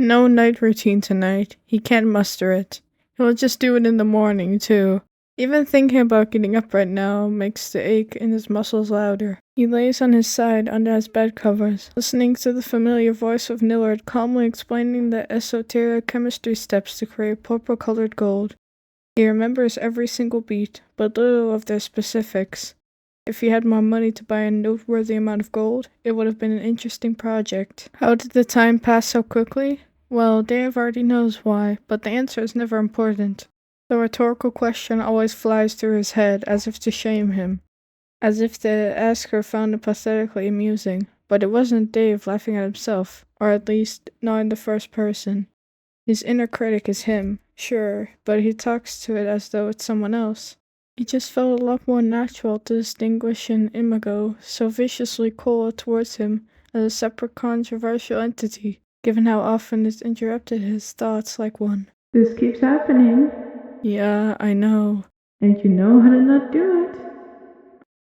No night routine tonight. He can't muster it. He'll just do it in the morning, too. Even thinking about getting up right now makes the ache in his muscles louder. He lays on his side under his bed covers, listening to the familiar voice of Nillard calmly explaining the esoteric chemistry steps to create purple-colored gold. He remembers every single beat, but little of their specifics. If he had more money to buy a noteworthy amount of gold, it would have been an interesting project. How did the time pass so quickly? Well, Dave already knows why, but the answer is never important. The rhetorical question always flies through his head as if to shame him, as if the asker found it pathetically amusing. But it wasn't Dave laughing at himself, or at least not in the first person. His inner critic is him, sure, but he talks to it as though it's someone else. It just felt a lot more natural to distinguish an imago so viciously cold towards him as a separate controversial entity, given how often it interrupted his thoughts like one. This keeps happening. Yeah, I know. And you know how to not do it.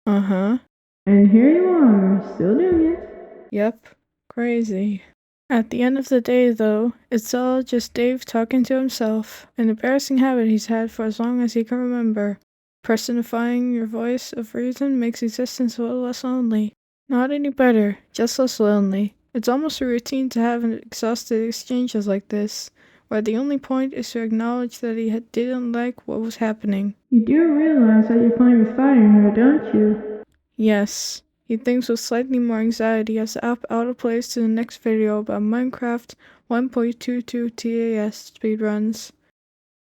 Uh-huh. And here you are, still doing it. Yep. Crazy. At the end of the day, though, it's all just Dave talking to himself, an embarrassing habit he's had for as long as he can remember. Personifying your voice of reason makes existence a little less lonely. Not any better, just less lonely. It's almost a routine to have exhausted exchanges like this, where the only point is to acknowledge that he didn't like what was happening. You do realize that you're playing with fire here, don't you? Yes. He thinks with slightly more anxiety as the app autoplays to the next video about Minecraft 1.22 TAS speedruns.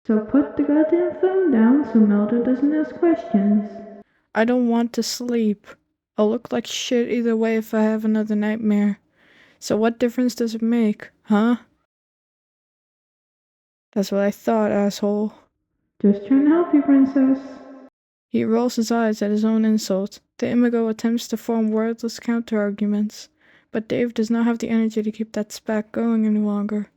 So put the goddamn phone down so Melda doesn't ask questions. I don't want to sleep. I'll look like shit either way if I have another nightmare. So what difference does it make, huh? That's what I thought, asshole. Just trying to help you, princess. He rolls his eyes at his own insult. The imago attempts to form wordless counter-arguments, but Dave does not have the energy to keep that spat going any longer.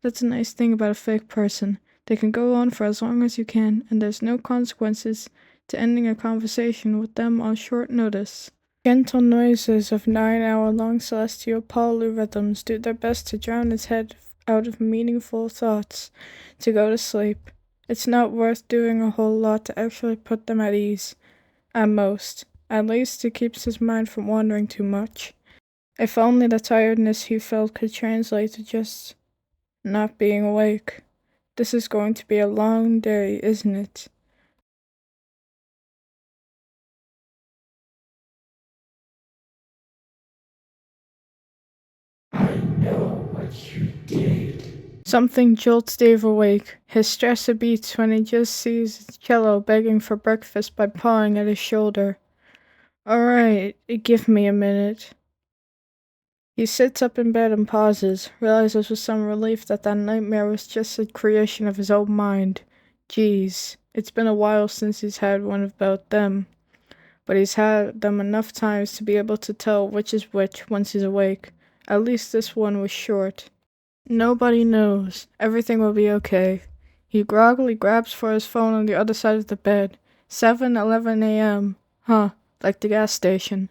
That's a nice thing about a fake person. They can go on for as long as you can, and there's no consequences to ending a conversation with them on short notice. Gentle noises of 9-hour-long celestial polyrhythms do their best to drown his head out of meaningful thoughts, to go to sleep. It's not worth doing a whole lot to actually put them at ease. At most. At least it keeps his mind from wandering too much. If only the tiredness he felt could translate to just not being awake. This is going to be a long day, isn't it? I know what you did. Something jolts Dave awake. His stress abates when he just sees Cello begging for breakfast by pawing at his shoulder. Alright, give me a minute. He sits up in bed and pauses, realizes with some relief that nightmare was just a creation of his own mind. Geez, it's been a while since he's had one about them. But he's had them enough times to be able to tell which is which once he's awake. At least this one was short. Nobody knows. Everything will be okay. He groggily grabs for his phone on the other side of the bed. 7:11 a.m. Huh, like the gas station.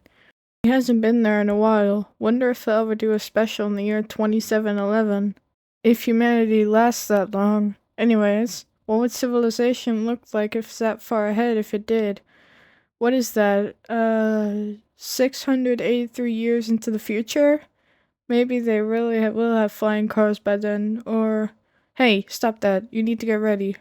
He hasn't been there in a while. Wonder if they'll ever do a special in the year 2711. If humanity lasts that long. Anyways, what would civilization look like if that far ahead if it did? What is that, 683 years into the future? Maybe they really will have flying cars by then, or... Hey, stop that, you need to get ready.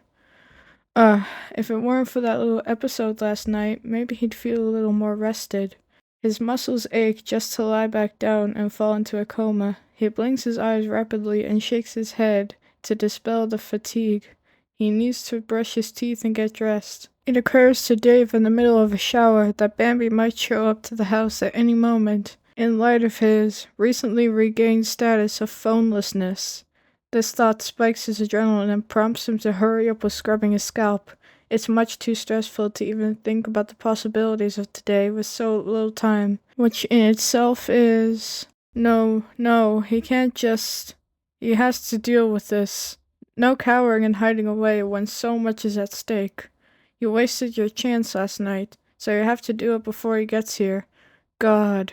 If it weren't for that little episode last night, maybe he'd feel a little more rested. His muscles ache just to lie back down and fall into a coma. He blinks his eyes rapidly and shakes his head to dispel the fatigue. He needs to brush his teeth and get dressed. It occurs to Dave in the middle of a shower that Bambi might show up to the house at any moment, in light of his recently regained status of phonelessness. This thought spikes his adrenaline and prompts him to hurry up with scrubbing his scalp. It's much too stressful to even think about the possibilities of today with so little time, which in itself is... No, he can't just... He has to deal with this. No cowering and hiding away when so much is at stake. You wasted your chance last night, so you have to do it before he gets here. God.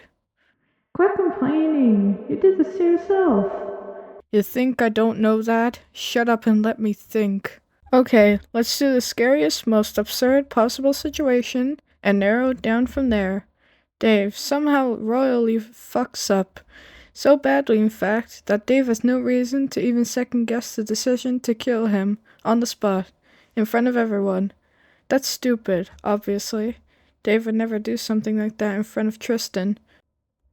Quit complaining. You did this to yourself. You think I don't know that? Shut up and let me think. Okay, let's do the scariest, most absurd possible situation and narrow it down from there. Dave somehow royally fucks up. So badly, in fact, that Dave has no reason to even second guess the decision to kill him on the spot, in front of everyone. That's stupid, obviously. Dave would never do something like that in front of Tristan.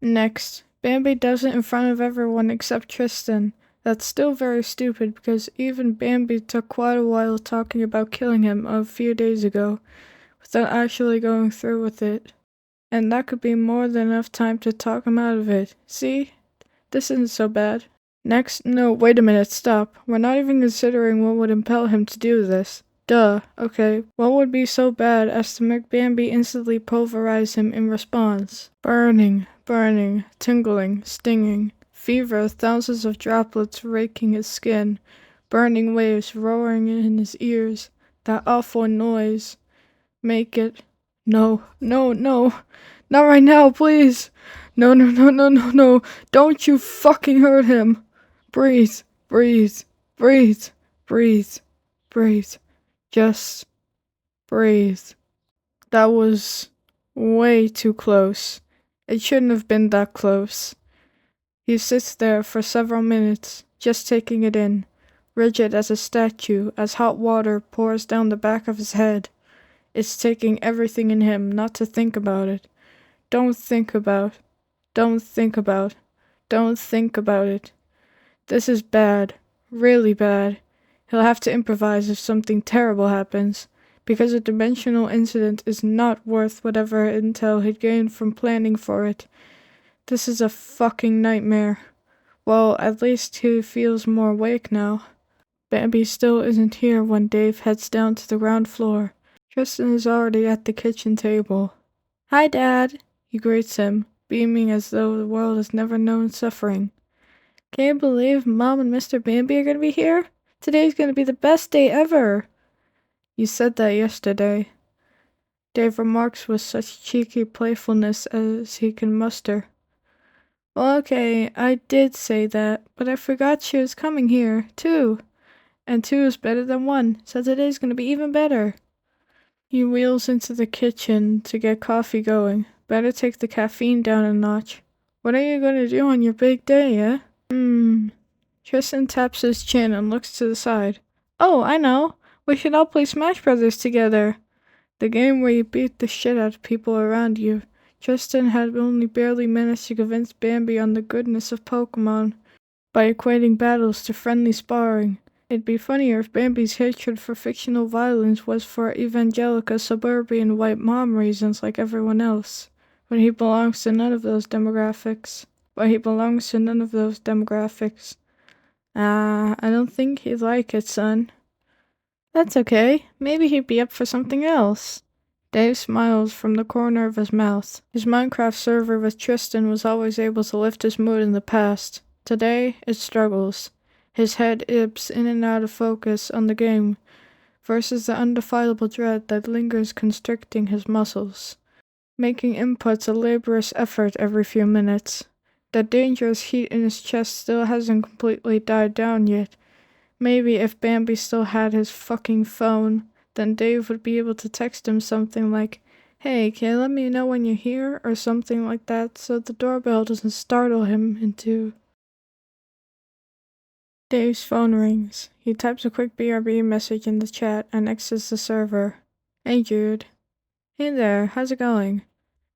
Next, Bambi does it in front of everyone except Tristan. That's still very stupid because even Bambi took quite a while talking about killing him a few days ago, without actually going through with it. And that could be more than enough time to talk him out of it. See? This isn't so bad. Next, no, wait a minute, stop. We're not even considering what would impel him to do this. Duh, okay. What would be so bad as to make Bambi instantly pulverize him in response? Burning, tingling, stinging. Fever, thousands of droplets raking his skin. Burning waves roaring in his ears. That awful noise. Make it. No. Not right now, please. No. Don't you fucking hurt him. Breathe. Just breathe. That was way too close. It shouldn't have been that close. He sits there for several minutes, just taking it in, rigid as a statue as hot water pours down the back of his head. It's taking everything in him not to think about it. Don't think about it. This is bad, really bad. He'll have to improvise if something terrible happens, because a dimensional incident is not worth whatever intel he'd gain from planning for it. This is a fucking nightmare. Well, at least he feels more awake now. Bambi still isn't here when Dave heads down to the ground floor. Tristan is already at the kitchen table. Hi, Dad, he greets him, beaming as though the world has never known suffering. Can you believe Mom and Mr. Bambi are going to be here? Today's going to be the best day ever. You said that yesterday. Dave remarks with such cheeky playfulness as he can muster. Well, okay, I did say that, but I forgot she was coming here, too. And 2 is better than 1, so today's going to be even better. He wheels into the kitchen to get coffee going. Better take the caffeine down a notch. What are you going to do on your big day, eh? Tristan taps his chin and looks to the side. Oh, I know. We should all play Smash Brothers together. The game where you beat the shit out of people around you. Tristan had only barely managed to convince Bambi on the goodness of Pokemon by equating battles to friendly sparring. It'd be funnier if Bambi's hatred for fictional violence was for evangelica suburban white mom reasons like everyone else. But he belongs to none of those demographics. I don't think he'd like it, son. That's okay. Maybe he'd be up for something else. Dave smiles from the corner of his mouth. His Minecraft server with Tristan was always able to lift his mood in the past. Today, it struggles. His head ebbs in and out of focus on the game, versus the undefinable dread that lingers constricting his muscles, making inputs a laborious effort every few minutes. The dangerous heat in his chest still hasn't completely died down yet. Maybe if Bambi still had his fucking phone, then Dave would be able to text him something like, "Hey, can you let me know when you're here?" or something like that so the doorbell doesn't startle him into... Dave's phone rings. He types a quick BRB message in the chat and exits the server. Hey, Jude. Hey there, how's it going?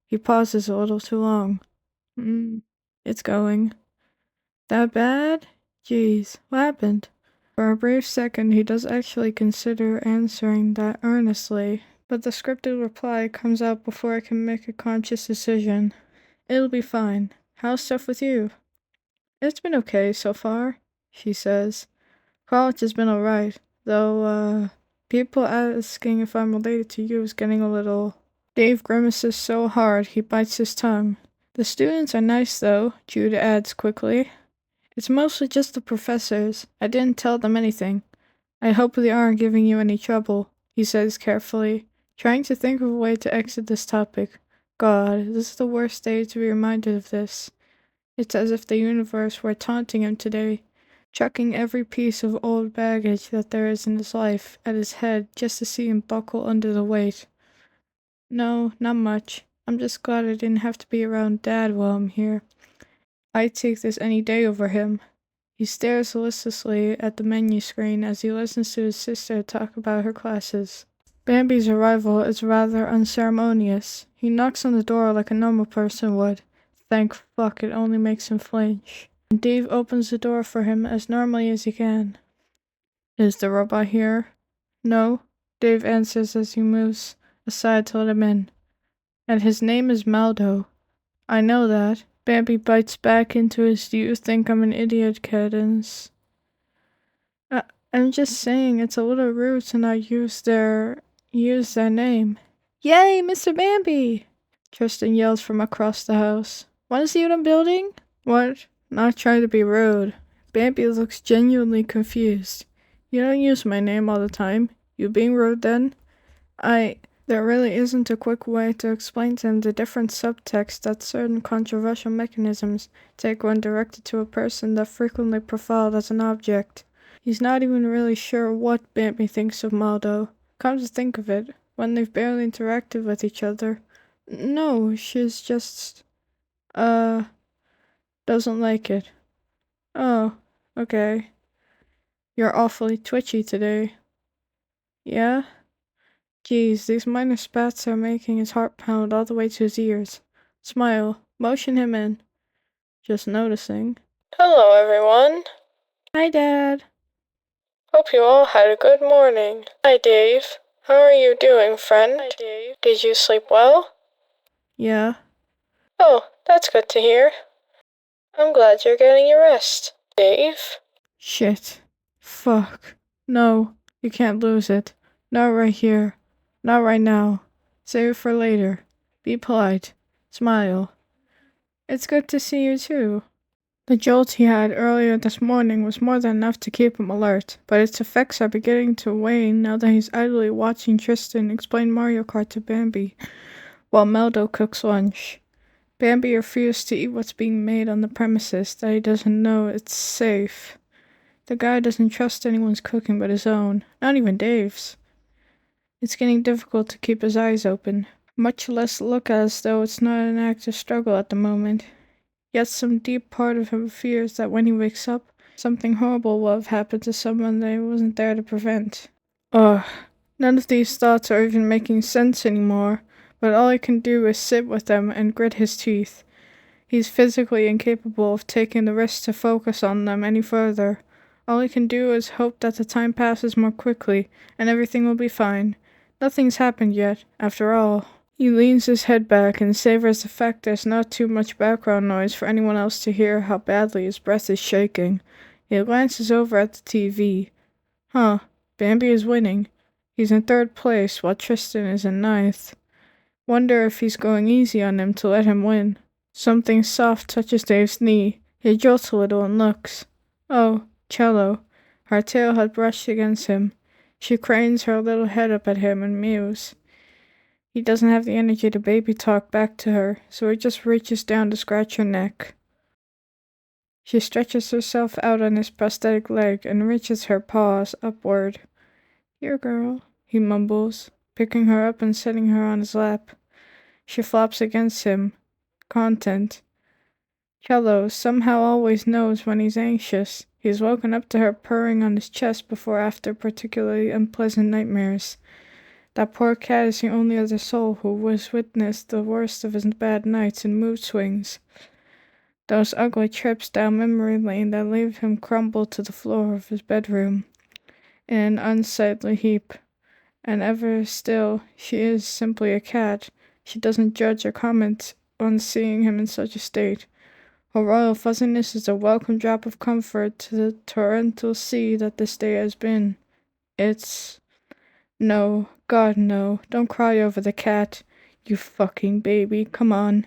He pauses a little too long. It's going. That bad? Jeez, what happened? For a brief second, he does actually consider answering that earnestly, but the scripted reply comes out before I can make a conscious decision. It'll be fine. How's stuff with you? It's been okay so far, she says. College has been alright, though, people asking if I'm related to you is getting a little... Dave grimaces so hard he bites his tongue. The students are nice, though, Jude adds quickly. It's mostly just the professors. I didn't tell them anything. I hope they aren't giving you any trouble, he says carefully, trying to think of a way to exit this topic. God, this is the worst day to be reminded of this. It's as if the universe were taunting him today, chucking every piece of old baggage that there is in his life at his head just to see him buckle under the weight. No, not much. I'm just glad I didn't have to be around Dad while I'm here. I'd take this any day over him. He stares listlessly at the menu screen as he listens to his sister talk about her classes. Bambi's arrival is rather unceremonious. He knocks on the door like a normal person would. Thank fuck, it only makes him flinch. And Dave opens the door for him as normally as he can. Is the robot here? No, Dave answers as he moves aside to let him in. And his name is Maldo. I know that. Bambi bites back into his "do you think I'm an idiot" cadence. I'm just saying it's a little rude to not use their name. Yay, Mr. Bambi! Tristan yells from across the house. Want to see what I'm building? What? Not trying to be rude. Bambi looks genuinely confused. You don't use my name all the time. You being rude then? There really isn't a quick way to explain to him the different subtext that certain controversial mechanisms take when directed to a person that frequently profiled as an object. He's not even really sure what Bambi thinks of Maldo. Come to think of it, when they've barely interacted with each other. No, she's just, doesn't like it. Oh, okay. You're awfully twitchy today. Yeah? Geez, these minor spats are making his heart pound all the way to his ears. Smile. Motion him in. Just noticing. Hello, everyone. Hi, Dad. Hope you all had a good morning. Hi, Dave. How are you doing, friend? Hi, Dave. Did you sleep well? Yeah. Oh, that's good to hear. I'm glad you're getting your rest. Dave? Shit. Fuck. No, you can't lose it. Not right here. Not right now. Save it for later. Be polite. Smile. It's good to see you too. The jolt he had earlier this morning was more than enough to keep him alert, but its effects are beginning to wane now that he's idly watching Tristan explain Mario Kart to Bambi, while Meldo cooks lunch. Bambi refused to eat what's being made on the premises that he doesn't know it's safe. The guy doesn't trust anyone's cooking but his own, not even Dave's. It's getting difficult to keep his eyes open, much less look as though it's not an active struggle at the moment. Yet some deep part of him fears that when he wakes up, something horrible will have happened to someone that he wasn't there to prevent. Ugh, none of these thoughts are even making sense anymore, but all he can do is sit with them and grit his teeth. He's physically incapable of taking the risk to focus on them any further. All he can do is hope that the time passes more quickly, and everything will be fine. Nothing's happened yet, after all. He leans his head back and savors the fact there's not too much background noise for anyone else to hear how badly his breath is shaking. He glances over at the TV. Huh, Bambi is winning. He's in third place while Tristan is in ninth. Wonder if he's going easy on him to let him win. Something soft touches Dave's knee. He jolts a little and looks. Oh, Cello. Her tail had brushed against him. She cranes her little head up at him and mews. He doesn't have the energy to baby talk back to her, so he just reaches down to scratch her neck. She stretches herself out on his prosthetic leg and reaches her paws upward. Here, girl, he mumbles, picking her up and setting her on his lap. She flops against him, content. Cello somehow always knows when he's anxious. He's woken up to her purring on his chest before after particularly unpleasant nightmares. That poor cat is the only other soul who has witnessed the worst of his bad nights and mood swings. Those ugly trips down memory lane that leave him crumbled to the floor of his bedroom, in an unsightly heap. And ever still, she is simply a cat. She doesn't judge or comment on seeing him in such a state. Her royal fuzziness is a welcome drop of comfort to the torrential sea that this day has been. It's... No, God no, don't cry over the cat. You fucking baby, come on.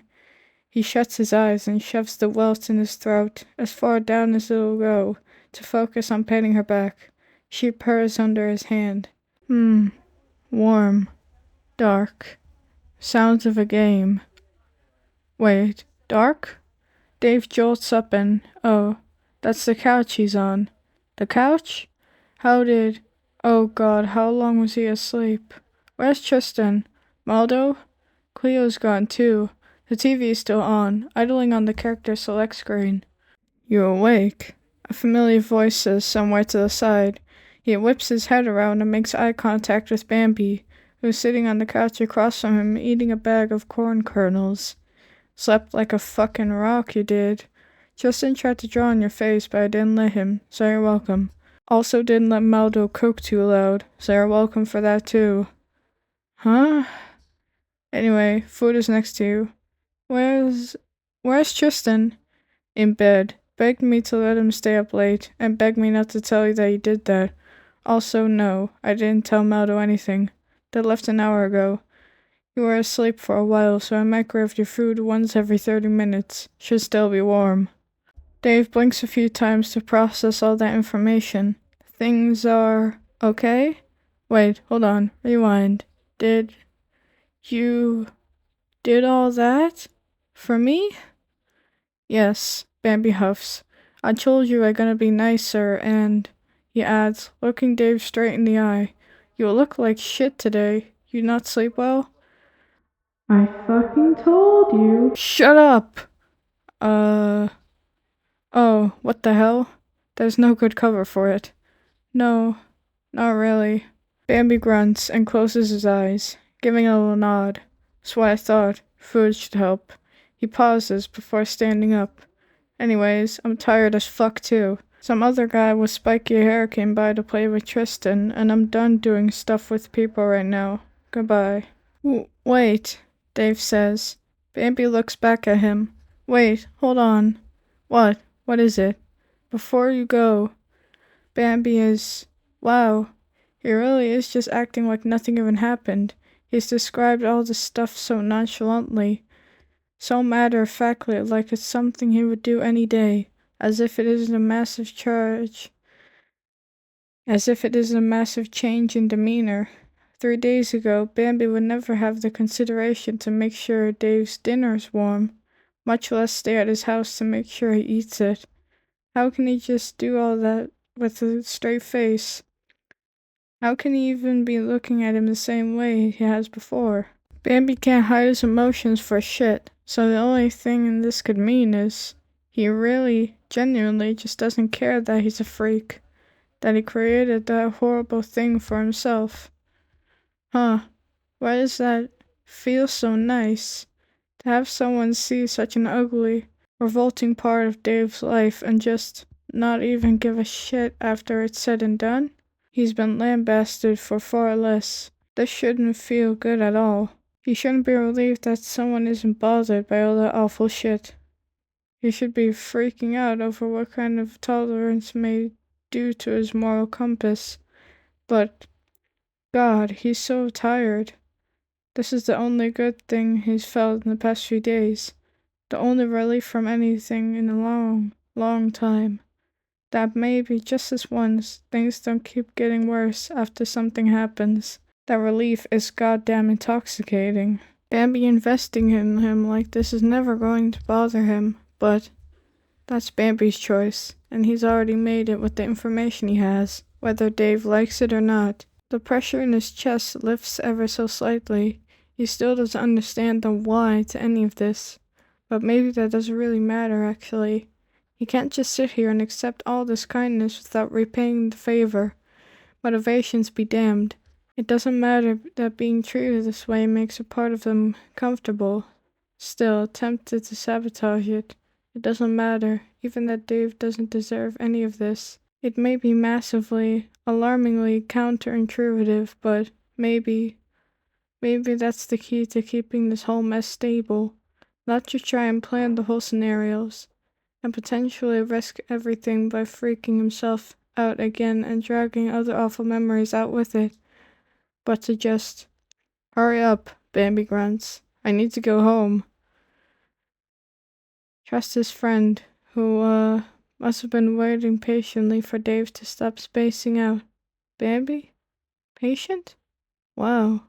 He shuts his eyes and shoves the welt in his throat as far down as it'll go to focus on patting her back. She purrs under his hand. Warm. Dark. Sounds of a game. Wait, dark? Dave jolts up and, oh, That's the couch he's on. The couch? Oh god, how long was he asleep? Where's Tristan? Maldo? Cleo's gone too. The TV is still on, idling on the character select screen. You awake? A familiar voice says somewhere to the side. He whips his head around and makes eye contact with Bambi, who's sitting on the couch across from him eating a bag of corn kernels. Slept like a fucking rock, you did. Justin tried to draw on your face, but I didn't let him, so you're welcome. Also didn't let Maldo cook too loud, so you're welcome for that too. Huh? Anyway, food is next to you. Where's Tristan? In bed. Begged me to let him stay up late, and begged me not to tell you that he did that. Also, no, I didn't tell Maldo anything. They left an hour ago. You were asleep for a while, so I microwaved your food once every 30 minutes. Should still be warm. Dave blinks a few times to process all that information. Things are okay? Wait, hold on. Rewind. Did you did all that? For me? Yes, Bambi huffs. I told you I'm gonna be nicer, and he adds, looking Dave straight in the eye. You look like shit today. You not sleep well? I fucking told you. Shut up! Oh, what the hell? There's no good cover for it. No, not really. Bambi grunts and closes his eyes, giving a little nod. That's what I thought. Food should help. He pauses before standing up. Anyways, I'm tired as fuck too. Some other guy with spiky hair came by to play with Tristan, and I'm done doing stuff with people right now. Goodbye. Wait, Dave says. Bambi looks back at him. Wait, hold on. What? What is it? Before you go, Bambi is... Wow, he really is just acting like nothing even happened. He's described all this stuff so nonchalantly, so matter-of-factly, like it's something he would do any day, as if it isn't a massive change in demeanor. 3 days ago, Bambi would never have the consideration to make sure Dave's dinner's warm, much less stay at his house to make sure he eats it. How can he just do all that with a straight face? How can he even be looking at him the same way he has before? Bambi can't hide his emotions for shit, so the only thing this could mean is he really, genuinely just doesn't care that he's a freak, that he created that horrible thing for himself. Huh, why does that feel so nice? To have someone see such an ugly, revolting part of Dave's life and just not even give a shit after it's said and done? He's been lambasted for far less. This shouldn't feel good at all. He shouldn't be relieved that someone isn't bothered by all that awful shit. He should be freaking out over what kind of tolerance may do to his moral compass. But, God, he's so tired. This is the only good thing he's felt in the past few days. The only relief from anything in a long, long time. That maybe just this once, things don't keep getting worse after something happens. That relief is goddamn intoxicating. Bambi investing in him like this is never going to bother him, but that's Bambi's choice, and he's already made it with the information he has, whether Dave likes it or not. The pressure in his chest lifts ever so slightly. He still doesn't understand the why to any of this, but maybe that doesn't really matter actually. He can't just sit here and accept all this kindness without repaying the favor. Motivations be damned. It doesn't matter that being treated this way makes a part of them comfortable. Still, tempted to sabotage it. It doesn't matter, even that Dave doesn't deserve any of this. It may be massively, alarmingly counterintuitive, but maybe that's the key to keeping this whole mess stable. Not to try and plan the whole scenarios, and potentially risk everything by freaking himself out again and dragging other awful memories out with it. But to just, hurry up, Bambi grunts. I need to go home. Trust his friend, who, must have been waiting patiently for Dave to stop spacing out. Bambi? Patient? Wow.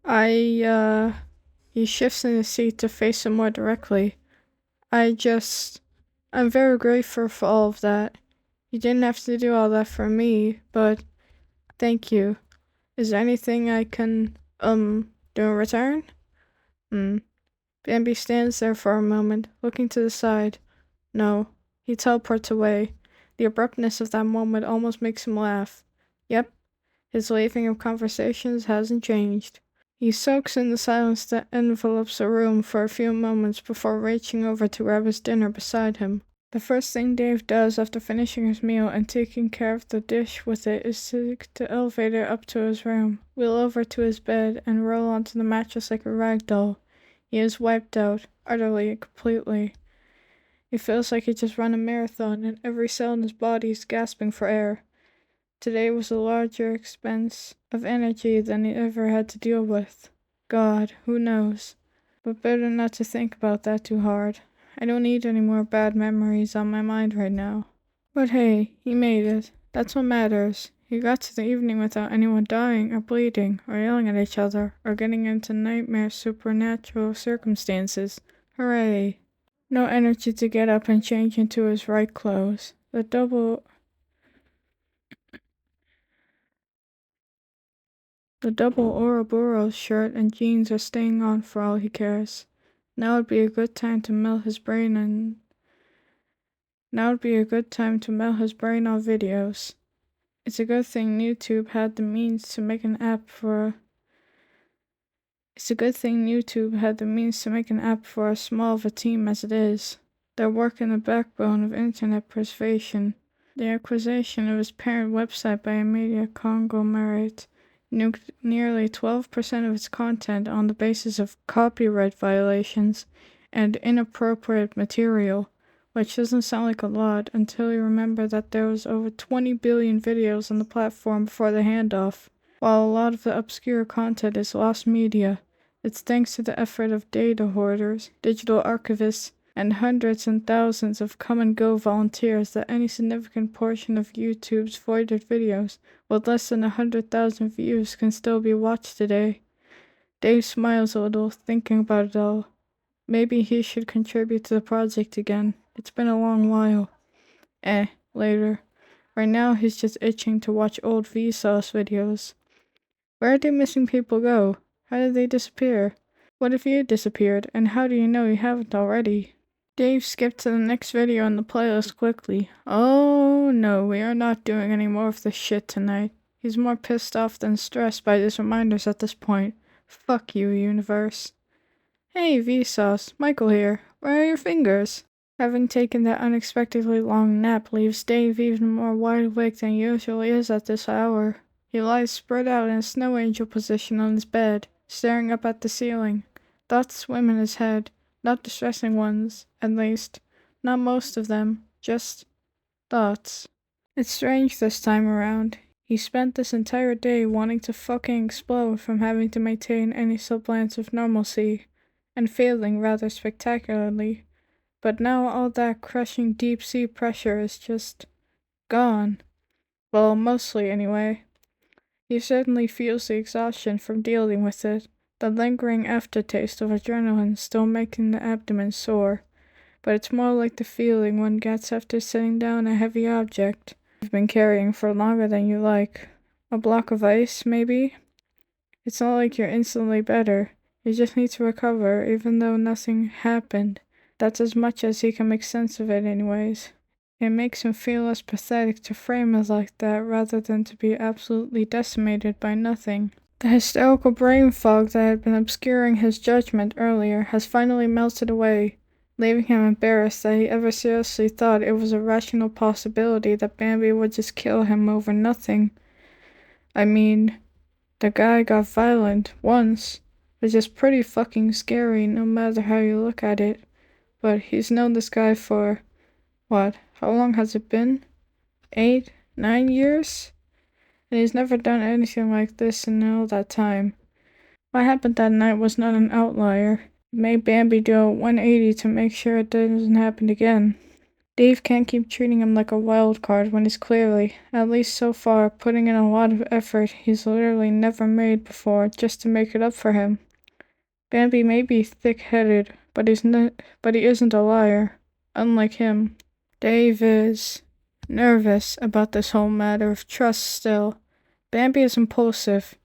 He shifts in his seat to face him more directly. I'm very grateful for all of that. You didn't have to do all that for me, but thank you. Is there anything I can, do in return? Bambi stands there for a moment, looking to the side. No. He teleports away. The abruptness of that moment almost makes him laugh. Yep, his leaving of conversations hasn't changed. He soaks in the silence that envelops the room for a few moments before reaching over to grab his dinner beside him. The first thing Dave does after finishing his meal and taking care of the dish with it is to take the elevator up to his room, wheel over to his bed, and roll onto the mattress like a rag doll. He is wiped out, utterly and completely. It feels like he just ran a marathon and every cell in his body is gasping for air. Today was a larger expense of energy than he ever had to deal with. God, who knows? But better not to think about that too hard. I don't need any more bad memories on my mind right now. But hey, he made it. That's what matters. He got to the evening without anyone dying or bleeding or yelling at each other or getting into nightmare supernatural circumstances. Hooray! No energy to get up and change into his right clothes. The double Ouroboros shirt and jeans are staying on for all he cares. Now would be a good time to melt his brain on videos. It's a good thing YouTube had the means to make an app for as small of a team as it is. They're working the backbone of internet preservation. The acquisition of his parent website by a media conglomerate nuked nearly 12% of its content on the basis of copyright violations and inappropriate material, which doesn't sound like a lot until you remember that there was over 20 billion videos on the platform before the handoff. While a lot of the obscure content is lost media, it's thanks to the effort of data hoarders, digital archivists, and hundreds and thousands of come-and-go volunteers that any significant portion of YouTube's voided videos with less than 100,000 views can still be watched today. Dave smiles a little, thinking about it all. Maybe he should contribute to the project again. It's been a long while. Later. Right now he's just itching to watch old Vsauce videos. Where did missing people go? How did they disappear? What if you disappeared, and how do you know you haven't already? Dave skipped to the next video on the playlist quickly. Oh no, we are not doing any more of this shit tonight. He's more pissed off than stressed by these reminders at this point. Fuck you, universe. Hey, Vsauce, Michael here. Where are your fingers? Having taken that unexpectedly long nap leaves Dave even more wide awake than he usually is at this hour. He lies spread out in a snow angel position on his bed, staring up at the ceiling. Thoughts swim in his head. Not distressing ones, at least. Not most of them. Just thoughts. It's strange this time around. He spent this entire day wanting to fucking explode from having to maintain any semblance of normalcy, and failing rather spectacularly. But now all that crushing deep-sea pressure is just gone. Well, mostly anyway. He certainly feels the exhaustion from dealing with it. The lingering aftertaste of adrenaline still making the abdomen sore, but it's more like the feeling one gets after sitting down a heavy object you've been carrying for longer than you like. A block of ice, maybe? It's not like you're instantly better. You just need to recover, even though nothing happened. That's as much as he can make sense of it anyways. It makes him feel less pathetic to frame it like that rather than to be absolutely decimated by nothing. The hysterical brain fog that had been obscuring his judgment earlier has finally melted away, leaving him embarrassed that he ever seriously thought it was a rational possibility that Bambi would just kill him over nothing. I mean, the guy got violent once, which is pretty fucking scary no matter how you look at it, but he's known this guy for, how long has it been? 8, 9 years? And he's never done anything like this in all that time. What happened that night was not an outlier. It made Bambi do a 180 to make sure it doesn't happen again. Dave can't keep treating him like a wild card when he's clearly, at least so far, putting in a lot of effort he's literally never made before just to make it up for him. Bambi may be thick-headed, but he isn't a liar, unlike him. Dave is. nervous about this whole matter of trust still. Bambi is impulsive,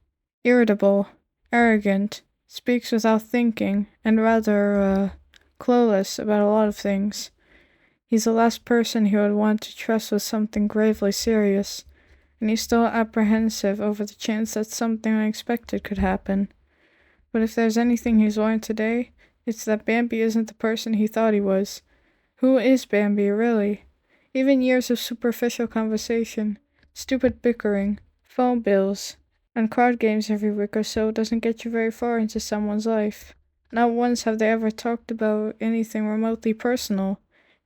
irritable, arrogant, speaks without thinking, and rather, clueless about a lot of things. He's the last person he would want to trust with something gravely serious, and he's still apprehensive over the chance that something unexpected could happen. But if there's anything he's learned today, it's that Bambi isn't the person he thought he was. Who is Bambi, really? Even years of superficial conversation, stupid bickering, phone bills, and card games every week or so doesn't get you very far into someone's life. Not once have they ever talked about anything remotely personal.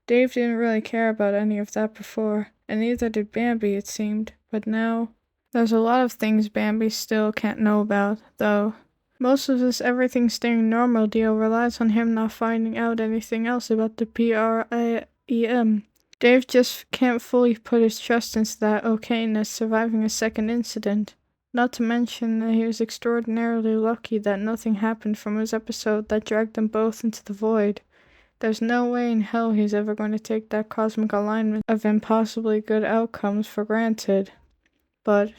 Dave didn't really care about any of that before, and neither did Bambi, it seemed, but now... There's a lot of things Bambi still can't know about, though. Most of this everything staying normal deal relies on him not finding out anything else about the PRIEM. Dave just can't fully put his trust into that okayness surviving a second incident. Not to mention that he was extraordinarily lucky that nothing happened from his episode that dragged them both into the void. There's no way in hell he's ever going to take that cosmic alignment of impossibly good outcomes for granted. But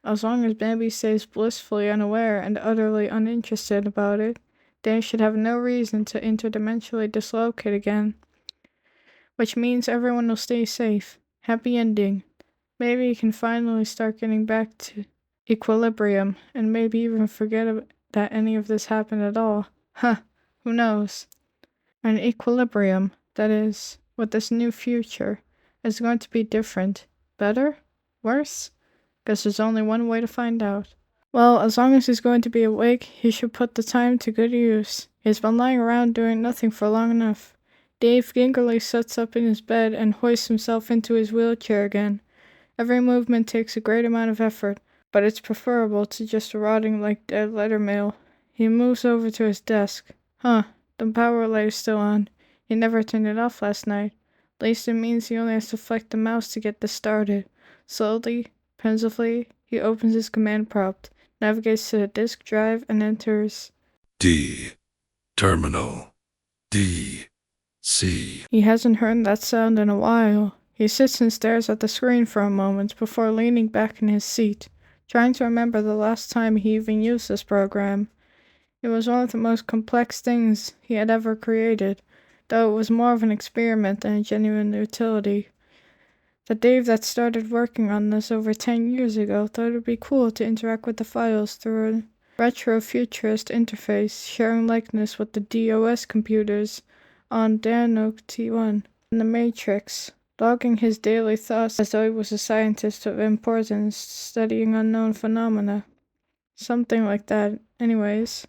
as long as Bambi stays blissfully unaware and utterly uninterested about it, Dave should have no reason to interdimensionally dislocate again. Which means everyone will stay safe. Happy ending. Maybe he can finally start getting back to equilibrium, and maybe even forget that any of this happened at all. Who knows? And equilibrium, that is, with this new future, is going to be different. Better? Worse? Guess there's only one way to find out. Well, as long as he's going to be awake, he should put the time to good use. He's been lying around doing nothing for long enough. Dave gingerly sits up in his bed and hoists himself into his wheelchair again. Every movement takes a great amount of effort, but it's preferable to just rotting like dead letter mail. He moves over to his desk. The power light is still on. He never turned it off last night. At least it means he only has to flick the mouse to get this started. Slowly, pensively, he opens his command prompt, navigates to the disk drive, and enters D. Terminal. DESC. He hasn't heard that sound in a while. He sits and stares at the screen for a moment before leaning back in his seat, trying to remember the last time he even used this program. It was one of the most complex things he had ever created, though it was more of an experiment than a genuine utility. The Dave that started working on this over 10 years ago thought it would be cool to interact with the files through a retro-futurist interface, sharing likeness with the DOS computers on Danok T1 in the Matrix, logging his daily thoughts as though he was a scientist of importance studying unknown phenomena. Something like that, anyways.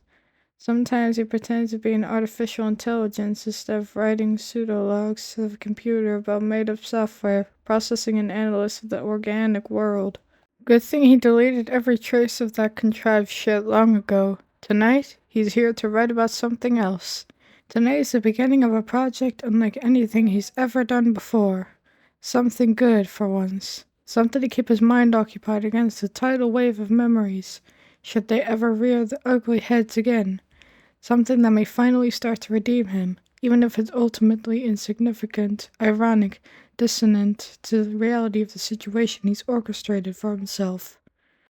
Sometimes he pretends to be an artificial intelligence instead of writing pseudologs to the computer about made-up software, processing an analyst of the organic world. Good thing he deleted every trace of that contrived shit long ago. Tonight, he's here to write about something else. Tonight is the beginning of a project unlike anything he's ever done before. Something good, for once. Something to keep his mind occupied against the tidal wave of memories, should they ever rear their ugly heads again. Something that may finally start to redeem him, even if it's ultimately insignificant, ironic, dissonant to the reality of the situation he's orchestrated for himself.